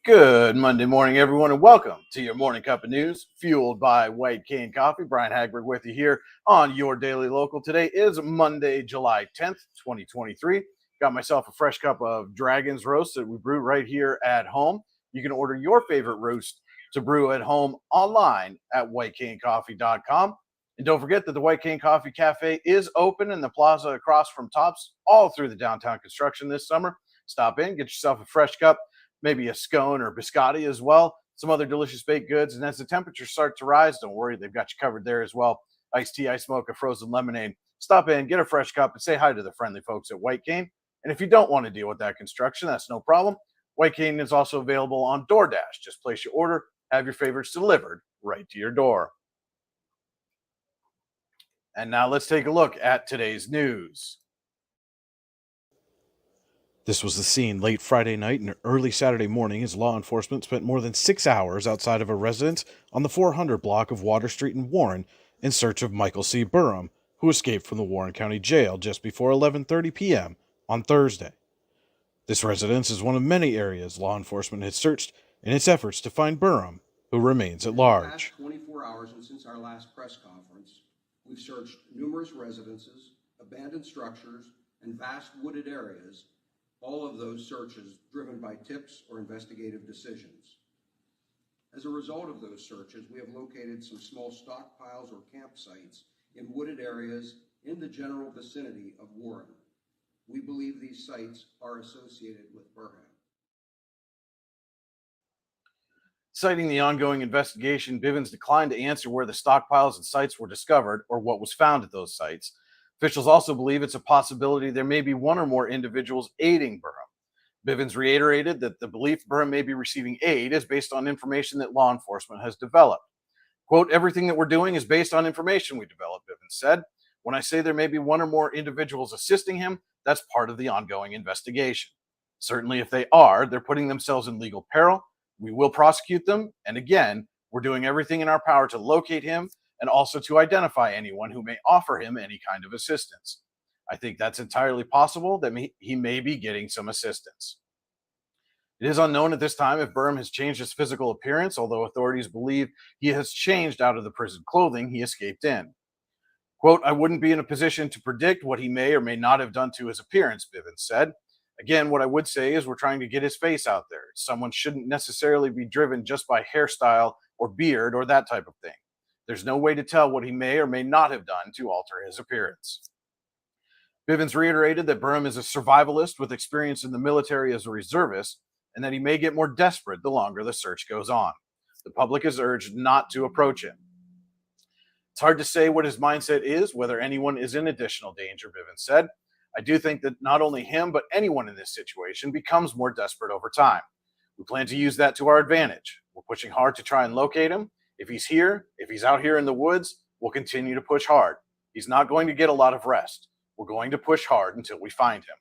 Good Monday morning, everyone, and welcome to your morning cup of news, fueled by White Cane Coffee. Brian Hagberg with you here on your Daily Local. Today is Monday, July 10th, 2023. Got myself a fresh cup of Dragon's Roast that we brew right here at home. You can order your favorite roast to brew at home online at whitecanecoffee.com. And don't forget that the White Cane Coffee Cafe is open in the plaza across from Tops all through the downtown construction this summer. Stop in, get yourself a fresh cup, maybe a scone or biscotti as well, some other delicious baked goods. And as the temperatures start to rise, don't worry, they've got you covered there as well. Iced tea, ice mocha, frozen lemonade. Stop in, get a fresh cup, and say hi to the friendly folks at White Cane. And if you don't want to deal with that construction, that's no problem. White Cane is also available on DoorDash. Just place your order, have your favorites delivered right to your door. And now let's take a look at today's news. This was the scene late Friday night and early Saturday morning as law enforcement spent more than 6 hours outside of a residence on the 400 block of Water Street in Warren in search of Michael C. Burham, who escaped from the Warren County Jail just before 11:30 p.m. on Thursday. This residence is one of many areas law enforcement has searched in its efforts to find Burham, who remains at large. In the past 24 hours and since our last press conference, we've searched numerous residences, abandoned structures, and vast wooded areas, all of those searches driven by tips or investigative decisions. As a result of those searches, we have located some small stockpiles or campsites in wooded areas in the general vicinity of Warren. We believe these sites are associated with Burham. Citing the ongoing investigation, Bivens declined to answer where the stockpiles and sites were discovered or what was found at those sites. Officials also believe it's a possibility there may be one or more individuals aiding Burham. Bivens reiterated that the belief Burham may be receiving aid is based on information that law enforcement has developed. Quote, everything that we're doing is based on information we developed, Bivens said. When I say there may be one or more individuals assisting him, that's part of the ongoing investigation. Certainly, if they are, they're putting themselves in legal peril. We will prosecute them. And again, we're doing everything in our power to locate him and also to identify anyone who may offer him any kind of assistance. I think that's entirely possible that he may be getting some assistance. It is unknown at this time if Burham has changed his physical appearance, although authorities believe he has changed out of the prison clothing he escaped in. Quote, I wouldn't be in a position to predict what he may or may not have done to his appearance, Bivens said. Again, what I would say is we're trying to get his face out there. Someone shouldn't necessarily be driven just by hairstyle or beard or that type of thing. There's no way to tell what he may or may not have done to alter his appearance. Bivens reiterated that Burham is a survivalist with experience in the military as a reservist, and that he may get more desperate the longer the search goes on. The public is urged not to approach him. It's hard to say what his mindset is, whether anyone is in additional danger, Bivens said. I do think that not only him, but anyone in this situation becomes more desperate over time. We plan to use that to our advantage. We're pushing hard to try and locate him. If he's here, if he's out here in the woods, we'll continue to push hard. He's not going to get a lot of rest. We're going to push hard until we find him.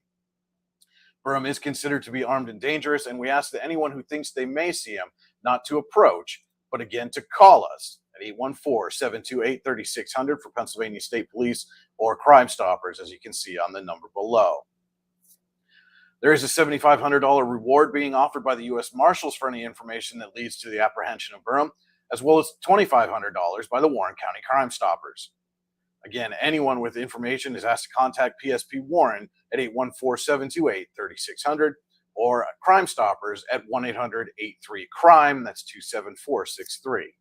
Burham is considered to be armed and dangerous, and we ask that anyone who thinks they may see him not to approach, but again to call us at 814-728-3600 for Pennsylvania State Police or Crime Stoppers, as you can see on the number below. There is a $7,500 reward being offered by the U.S. Marshals for any information that leads to the apprehension of Burham, as well as $2,500 by the Warren County Crime Stoppers. Again, anyone with information is asked to contact PSP Warren at 814-728-3600 or Crime Stoppers at 1-800-83-CRIME. That's 27463.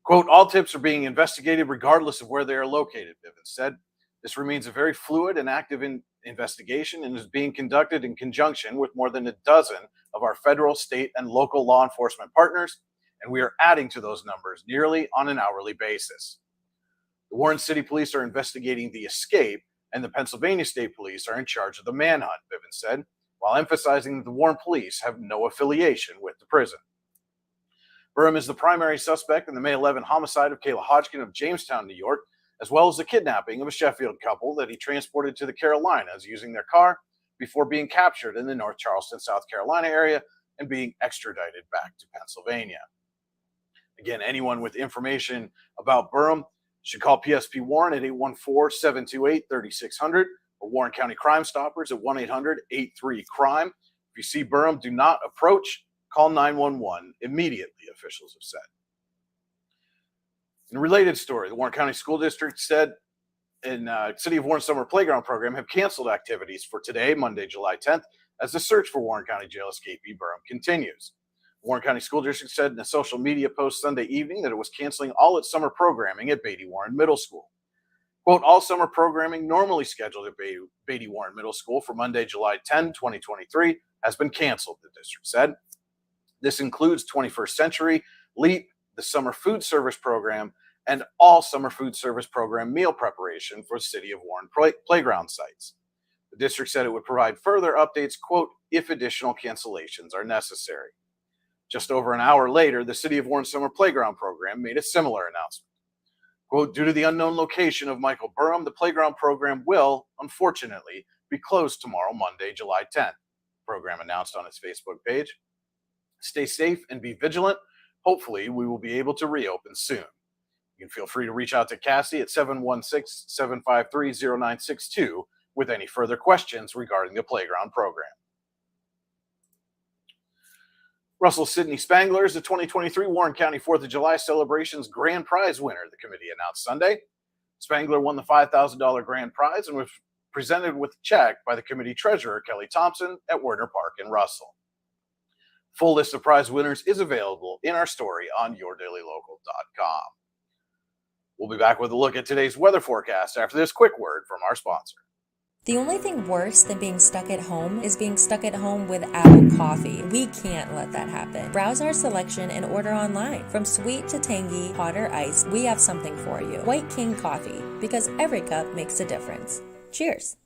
Quote, all tips are being investigated regardless of where they are located, Bivens said. This remains a very fluid and active investigation and is being conducted in conjunction with more than a dozen of our federal, state, and local law enforcement partners, and we are adding to those numbers nearly on an hourly basis. The Warren City Police are investigating the escape, and the Pennsylvania State Police are in charge of the manhunt, Bivens said, while emphasizing that the Warren Police have no affiliation with the prison. Burham is the primary suspect in the May 11 homicide of Kayla Hodgkin of Jamestown, New York, as well as the kidnapping of a Sheffield couple that he transported to the Carolinas using their car before being captured in the North Charleston, South Carolina area and being extradited back to Pennsylvania. Again, anyone with information about Burham should call PSP Warren at 814-728-3600 or Warren County Crime Stoppers at 1-800-83-CRIME. If you see Burham, do not approach. Call 911 immediately, officials have said. In a related story, the Warren County School District said in City of Warren Summer Playground Program have canceled activities for today, Monday, July 10th, as the search for Warren County Jail escapee Burham continues. Warren County School District said in a social media post Sunday evening that it was canceling all its summer programming at Beatty Warren Middle School. Quote, all summer programming normally scheduled at Beatty Warren Middle School for Monday, July 10, 2023, has been canceled, the district said. This includes 21st Century, LEAP, the Summer Food Service Program, and all Summer Food Service Program meal preparation for City of Warren playground sites. The district said it would provide further updates, quote, if additional cancellations are necessary. Just over an hour later, the City of Warren Summer Playground Program made a similar announcement. Quote, due to the unknown location of Michael Burham, the playground program will, unfortunately, be closed tomorrow, Monday, July 10th. The program announced on its Facebook page. Stay safe and be vigilant. Hopefully, we will be able to reopen soon. You can feel free to reach out to Cassie at 716-753-0962 with any further questions regarding the playground program. Russell Sidney Spangler is the 2023 Warren County 4th of July celebrations grand prize winner, the committee announced Sunday. Spangler won the $5,000 grand prize and was presented with a check by the committee treasurer, Kelly Thompson, at Werner Park in Russell. Full list of prize winners is available in our story on yourdailylocal.com. We'll be back with a look at today's weather forecast after this quick word from our sponsor. The only thing worse than being stuck at home is being stuck at home without coffee. We can't let that happen. Browse our selection and order online. From sweet to tangy, hot or iced, we have something for you. White Cane Coffee, because every cup makes a difference. Cheers.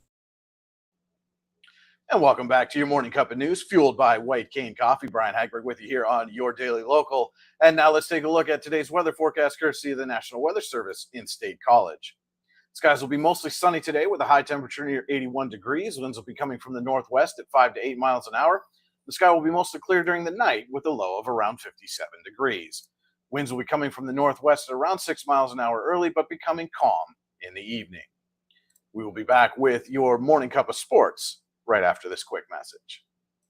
And welcome back to your morning cup of news, fueled by White Cane Coffee. Brian Hagberg with you here on Your Daily Local. And now let's take a look at today's weather forecast, courtesy of the National Weather Service in State College. Skies will be mostly sunny today with a high temperature near 81 degrees. Winds will be coming from the northwest at 5 to 8 miles an hour. The sky will be mostly clear during the night with a low of around 57 degrees. Winds will be coming from the northwest at around 6 miles an hour early, but becoming calm in the evening. We will be back with your morning cup of sports right after this quick message.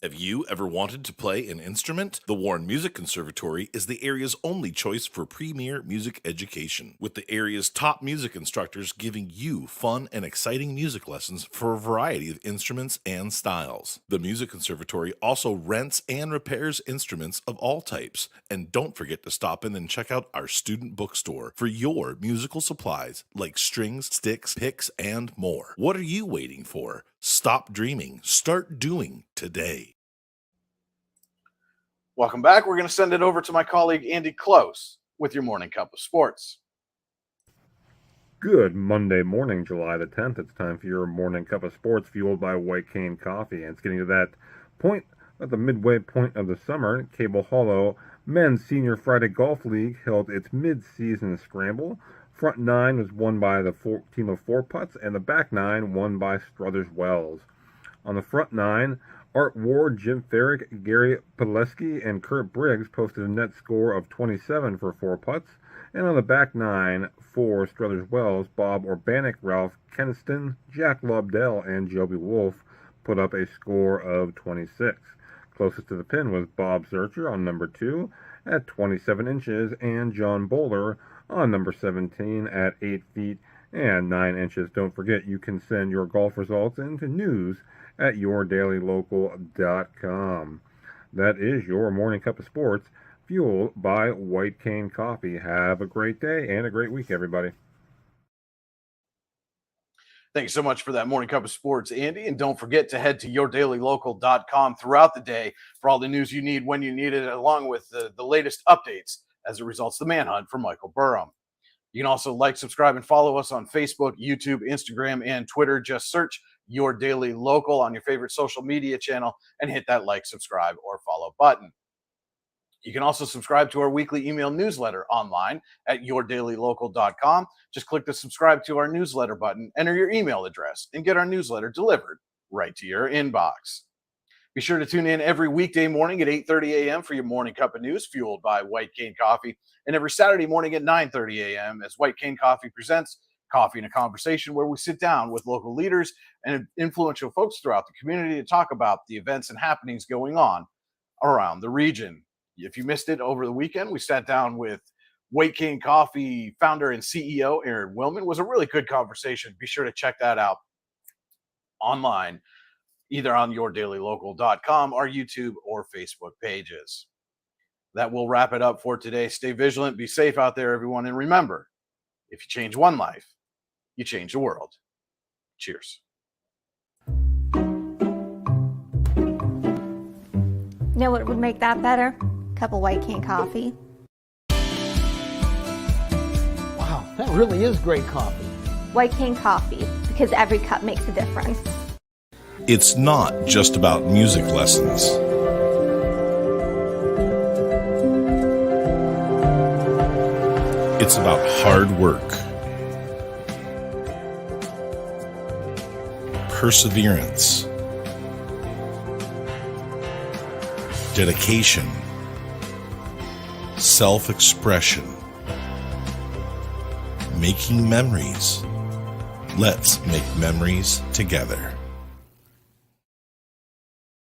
Have you ever wanted to play an instrument? The Warren Music Conservatory is the area's only choice for premier music education, with the area's top music instructors giving you fun and exciting music lessons for a variety of instruments and styles. The Music Conservatory also rents and repairs instruments of all types. And don't forget to stop in and check out our student bookstore for your musical supplies like strings, sticks, picks, and more. What are you waiting for? Stop dreaming. Start doing today. Welcome back. We're going to send it over to my colleague Andy Close with your morning cup of sports. Good Monday morning, July the 10th. It's time for your morning cup of sports fueled by White Cane Coffee. And it's getting to that point at the midway point of the summer. Cable Hollow Men's Senior Friday Golf League held its mid-season scramble. Front nine was won by the team of four putts, and the back nine won by Struthers Wells. On the front nine, Art Ward, Jim Farrick, Gary Podleski, and Kurt Briggs posted a net score of 27 for four putts. And on the back nine for Struthers Wells, Bob Orbanek, Ralph Keniston, Jack Lobdell, and Joby Wolf put up a score of 26. Closest to the pin was Bob Zurcher on number 2 at 27 inches, and John Bowler on number 17 at 8 feet and 9 inches. Don't forget, you can send your golf results into news at yourdailylocal.com. That is your morning cup of sports, fueled by White Cane Coffee. Have a great day and a great week, everybody. Thank you so much for that morning cup of sports, Andy. And don't forget to head to yourdailylocal.com throughout the day for all the news you need when you need it, along with the latest updates as it results the manhunt for Michael Burham. You can also like, subscribe, and follow us on Facebook, YouTube, Instagram, and Twitter. Just search Your Daily Local on your favorite social media channel and hit that like, subscribe, or follow button. You can also subscribe to our weekly email newsletter online at yourdailylocal.com. Just click the subscribe to our newsletter button, enter your email address, and get our newsletter delivered right to your inbox. Be sure to tune in every weekday morning at 8:30 a.m. for your morning cup of news fueled by White Cane Coffee, and every Saturday morning at 9:30 a.m. as White Cane Coffee presents Coffee and a Conversation, where we sit down with local leaders and influential folks throughout the community to talk about the events and happenings going on around the region. If you missed it over the weekend, we sat down with White Cane Coffee founder and CEO Aaron Willman. It was a really good conversation. Be sure to check that out online, either on yourdailylocal.com, our YouTube or Facebook pages. That will wrap it up for today. Stay vigilant, be safe out there, everyone, and remember, if you change one life, you change the world. Cheers. You know what would make that better? A cup of White Cane coffee. Wow, that really is great coffee. White Cane coffee, because every cup makes a difference. It's not just about music lessons. It's about hard work, perseverance, dedication, self-expression, making memories. Let's make memories together.